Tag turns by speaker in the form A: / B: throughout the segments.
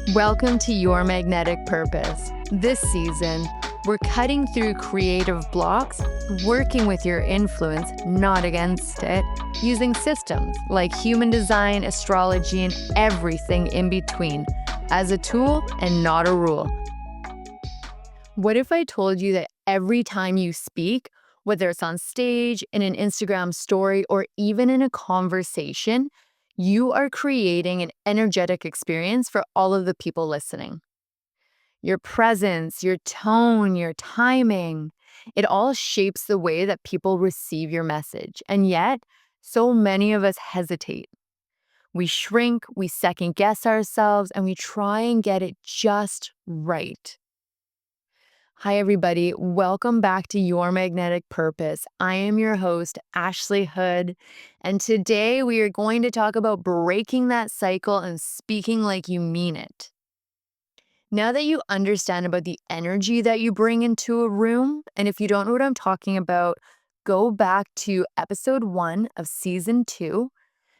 A: Welcome to Your Magnetic Purpose. This season, we're cutting through creative blocks, working with your influence, not against it, using systems like human design, astrology, and everything in between as a tool and not a rule. What if I told you that every time you speak, whether it's on stage, in an Instagram story, or even in a conversation, you are creating an energetic experience for all of the people listening? Your presence, your tone, your timing, it all shapes the way that people receive your message. And yet, so many of us hesitate. We shrink, we second guess ourselves, and we try and get it just right. Hi, everybody. Welcome back to Your Magnetic Purpose. I am your host, Ashley Hood, and today we are going to talk about breaking that cycle and speaking like you mean it. Now that you understand about the energy that you bring into a room, and if you don't know what I'm talking about, go back to episode 1 of season 2,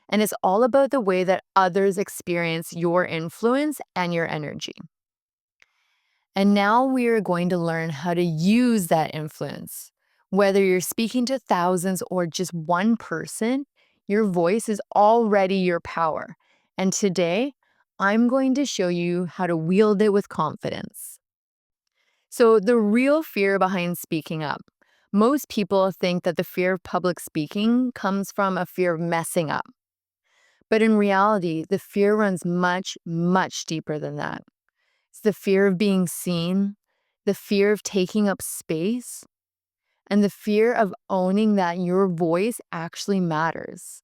A: and it's all about the way that others experience your influence and your energy. And now we are going to learn how to use that influence. Whether you're speaking to thousands or just one person, your voice is already your power. And today, I'm going to show you how to wield it with confidence. So, the real fear behind speaking up. Most people think that the fear of public speaking comes from a fear of messing up. But in reality, the fear runs much, much deeper than that. It's the fear of being seen, the fear of taking up space, and the fear of owning that your voice actually matters.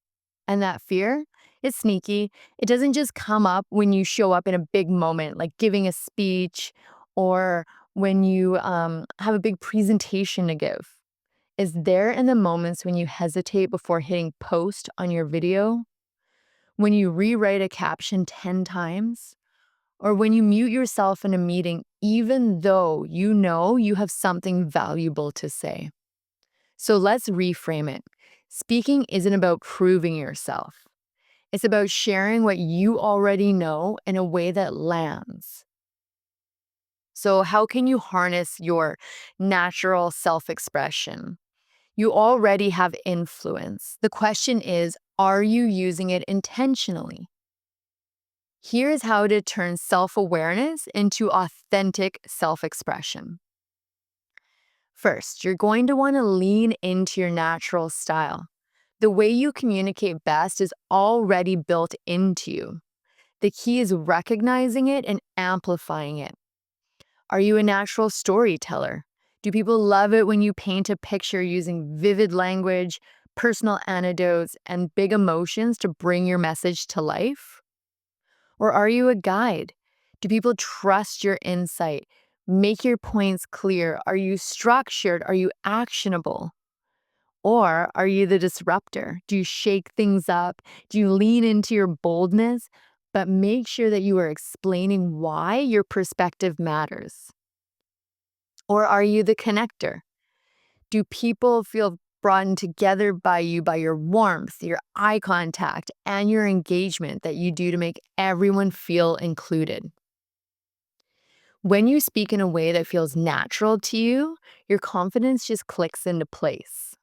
A: And that fear, it's sneaky. It doesn't just come up when you show up in a big moment, like giving a speech or when you have a big presentation to give. It's there in the moments when you hesitate before hitting post on your video, when you rewrite a caption 10 times, or when you mute yourself in a meeting, even though you know you have something valuable to say. So let's reframe it. Speaking isn't about proving yourself. It's about sharing what you already know in a way that lands. So how can you harness your natural self-expression? You already have influence. The question is, are you using it intentionally? Here's how to turn self-awareness into authentic self-expression. First, you're going to want to lean into your natural style. The way you communicate best is already built into you. The key is recognizing it and amplifying it. Are you a natural storyteller? Do people love it when you paint a picture using vivid language, personal anecdotes, and big emotions to bring your message to life? Or are you a guide? Do people trust your insight? Make your points clear. Are you structured? Are you actionable? Or are you the disruptor? Do you shake things up? Do you lean into your boldness, but make sure that you are explaining why your perspective matters? Or are you the connector? Do people feel brought in together by you by your warmth, your eye contact, and your engagement that you do to make everyone feel included? When you speak in a way that feels natural to you, your confidence just clicks into place.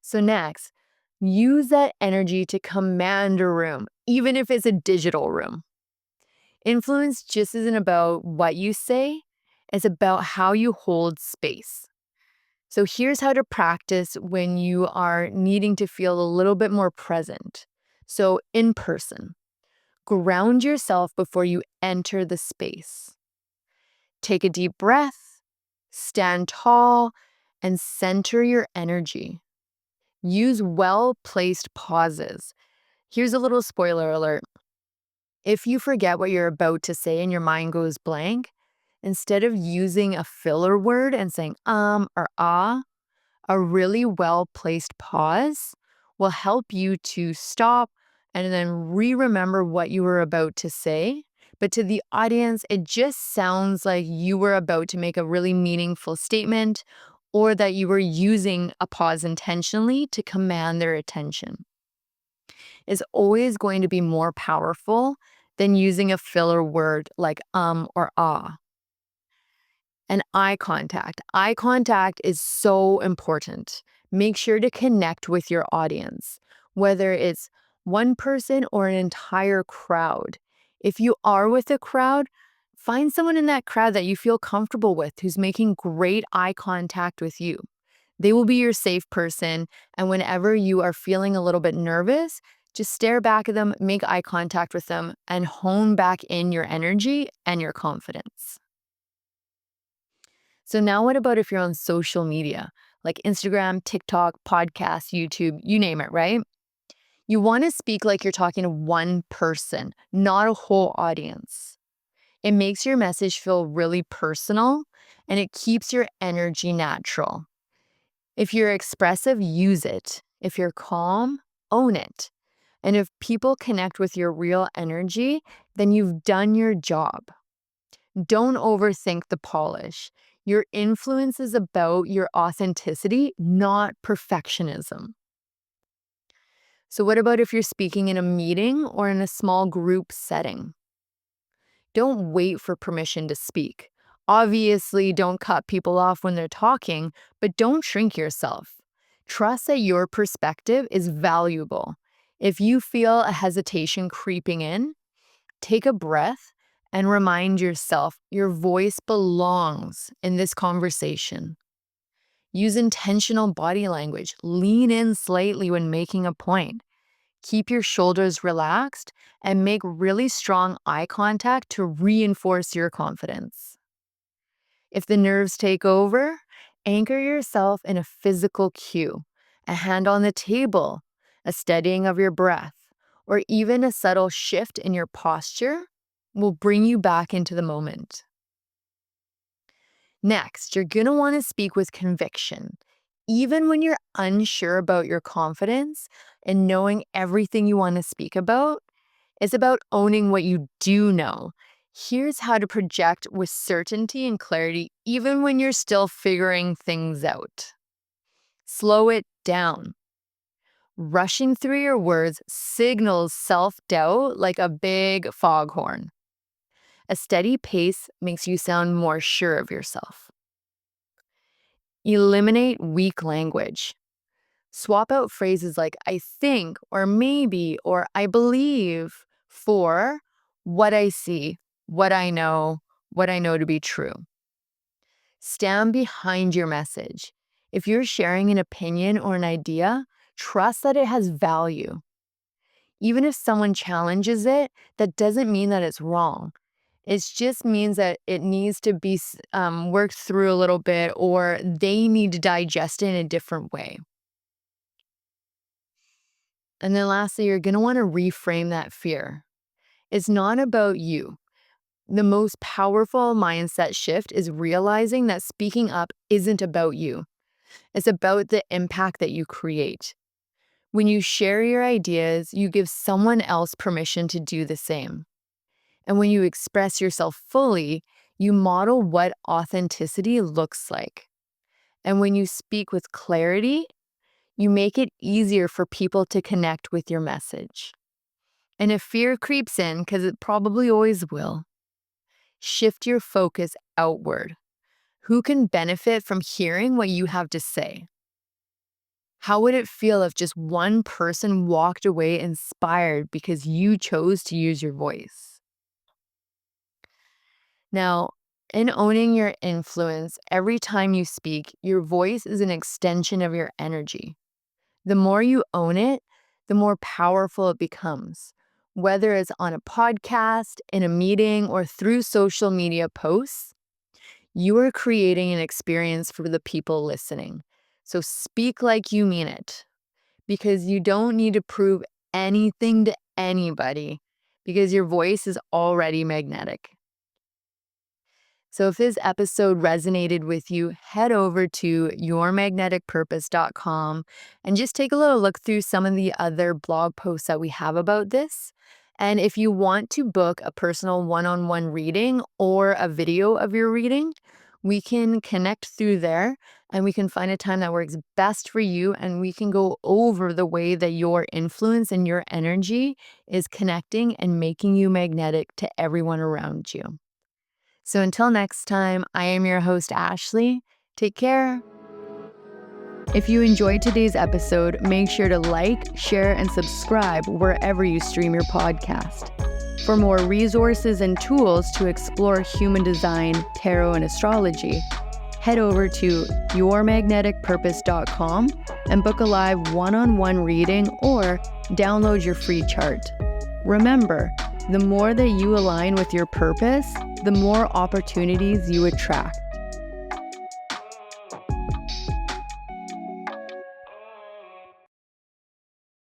A: So next, use that energy to command a room, even if it's a digital room. Influence just isn't about what you say, it's about how you hold space. So here's how to practice when you are needing to feel a little bit more present. So in person, ground yourself before you enter the space. Take a deep breath, stand tall, and center your energy. Use well-placed pauses. Here's a little spoiler alert. If you forget what you're about to say and your mind goes blank, instead of using a filler word and saying or ah, a really well-placed pause will help you to stop and then remember what you were about to say. But to the audience, it just sounds like you were about to make a really meaningful statement or that you were using a pause intentionally to command their attention. It's always going to be more powerful than using a filler word like or ah. And eye contact. Eye contact is so important. Make sure to connect with your audience, whether it's one person or an entire crowd. If you are with a crowd, find someone in that crowd that you feel comfortable with who's making great eye contact with you. They will be your safe person. And whenever you are feeling a little bit nervous, just stare back at them, make eye contact with them, and hone back in your energy and your confidence. So now what about if you're on social media, like Instagram, TikTok, podcasts, YouTube, you name it, right? You want to speak like you're talking to one person, not a whole audience. It makes your message feel really personal and it keeps your energy natural. If you're expressive, use it. If you're calm, own it. And if people connect with your real energy, then you've done your job. Don't overthink the polish. Your influence is about your authenticity, not perfectionism. So, what about if you're speaking in a meeting or in a small group setting? Don't wait for permission to speak. Obviously, don't cut people off when they're talking, but don't shrink yourself. Trust that your perspective is valuable. If you feel a hesitation creeping in, take a breath and remind yourself your voice belongs in this conversation. Use intentional body language. Lean in slightly when making a point. Keep your shoulders relaxed and make really strong eye contact to reinforce your confidence. If the nerves take over, anchor yourself in a physical cue, a hand on the table, a steadying of your breath, or even a subtle shift in your posture will bring you back into the moment. Next, you're going to want to speak with conviction. Even when you're unsure about your confidence and knowing everything you want to speak about, it's about owning what you do know. Here's how to project with certainty and clarity, even when you're still figuring things out. Slow it down. Rushing through your words signals self-doubt like a big foghorn. A steady pace makes you sound more sure of yourself. Eliminate weak language. Swap out phrases like I think or maybe or I believe for what I see, what I know to be true. Stand behind your message. If you're sharing an opinion or an idea, trust that it has value. Even if someone challenges it, that doesn't mean that it's wrong. It just means that it needs to be worked through a little bit or they need to digest it in a different way. And then lastly, you're going to want to reframe that fear. It's not about you. The most powerful mindset shift is realizing that speaking up isn't about you. It's about the impact that you create. When you share your ideas, you give someone else permission to do the same. And when you express yourself fully, you model what authenticity looks like. And when you speak with clarity, you make it easier for people to connect with your message. And if fear creeps in, because it probably always will, shift your focus outward. Who can benefit from hearing what you have to say? How would it feel if just one person walked away inspired because you chose to use your voice? Now, in owning your influence, every time you speak, your voice is an extension of your energy. The more you own it, the more powerful it becomes. Whether it's on a podcast, in a meeting, or through social media posts, you are creating an experience for the people listening. So speak like you mean it, because you don't need to prove anything to anybody, because your voice is already magnetic. So if this episode resonated with you, head over to yourmagneticpurpose.com and just take a little look through some of the other blog posts that we have about this. And if you want to book a personal one-on-one reading or a video of your reading, We can connect through there and we can find a time that works best for you, and we can go over the way that your influence and your energy is connecting and making you magnetic to everyone around you. So until next time, I am your host, Ashley. Take care. If you enjoyed today's episode, make sure to like, share, and subscribe wherever you stream your podcast. For more resources and tools to explore human design, tarot, and astrology, head over to yourmagneticpurpose.com and book a live one-on-one reading or download your free chart. Remember, the more that you align with your purpose, the more opportunities you attract.